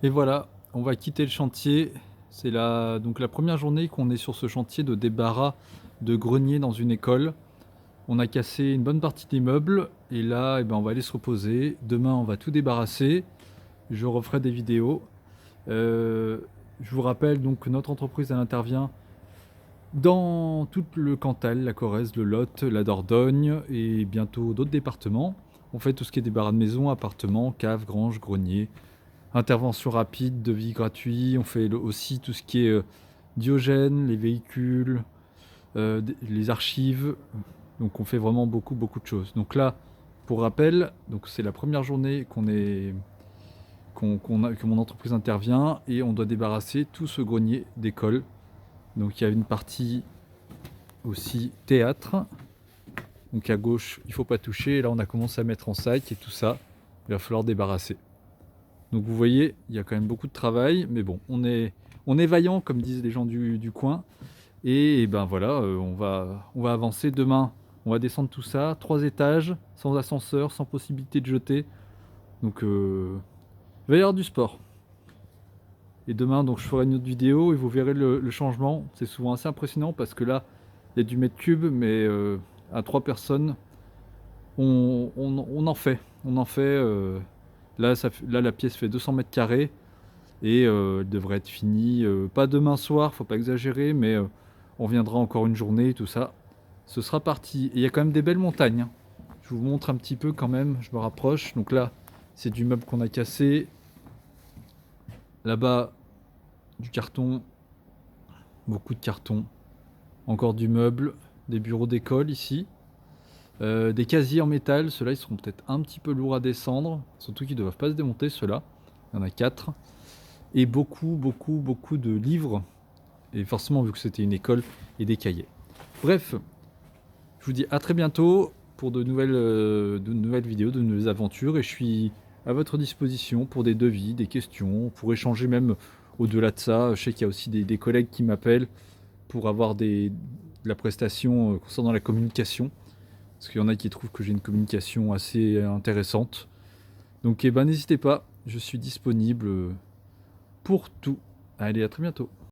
Et voilà, on va quitter le chantier. C'est donc la première journée qu'on est sur ce chantier de débarras de grenier dans une école. On a cassé une bonne partie des meubles et là, eh ben, on va aller se reposer. Demain, on va tout débarrasser. Je referai des vidéos. Euh, je vous rappelle donc que notre entreprise elle intervient dans tout le Cantal, la Corrèze, le Lot, la Dordogne et bientôt d'autres départements. On fait tout ce qui est débarras de maison, appartements, caves, granges, greniers. Intervention rapide, devis gratuit. On fait aussi tout ce qui est Diogène, les véhicules, les archives. Donc on fait vraiment beaucoup, beaucoup de choses. Donc là, pour rappel, donc c'est la première journée que mon entreprise intervient et on doit débarrasser tout ce grenier d'école. Donc il y a une partie aussi théâtre. Donc à gauche, il ne faut pas toucher. Et là, on a commencé à mettre en sac et tout ça. Il va falloir débarrasser. Donc vous voyez, il y a quand même beaucoup de travail, mais bon, on est vaillant, comme disent les gens du coin. Et ben voilà, on va avancer. Demain, on va descendre tout ça, 3 étages, sans ascenseur, sans possibilité de jeter. Donc il va y avoir du sport. Et demain, donc je ferai une autre vidéo et vous verrez le changement. C'est souvent assez impressionnant parce que là, il y a du mètre cube, mais à 3 personnes, on en fait. On en fait. Là, là, la pièce fait 200 mètres carrés et elle devrait être finie, pas demain soir, faut pas exagérer, mais on viendra encore une journée, tout ça. Ce sera parti. Et il y a quand même des belles montagnes, hein. Je vous montre un petit peu quand même, je me rapproche. Donc là, c'est du meuble qu'on a cassé. Là-bas, du carton, beaucoup de carton. Encore du meuble, des bureaux d'école ici. Des casiers en métal, ceux-là ils seront peut-être un petit peu lourds à descendre, surtout qu'ils ne doivent pas se démonter ceux-là. Il y en a 4. Et beaucoup, beaucoup, beaucoup de livres. Et forcément, vu que c'était une école, et des cahiers. Bref, je vous dis à très bientôt pour de nouvelles vidéos, de nouvelles aventures. Et je suis à votre disposition pour des devis, des questions, pour échanger même au-delà de ça. Je sais qu'il y a aussi des collègues qui m'appellent pour avoir de la prestation concernant la communication. Parce qu'il y en a qui trouvent que j'ai une communication assez intéressante. Donc eh ben, n'hésitez pas, je suis disponible pour tout. Allez, à très bientôt.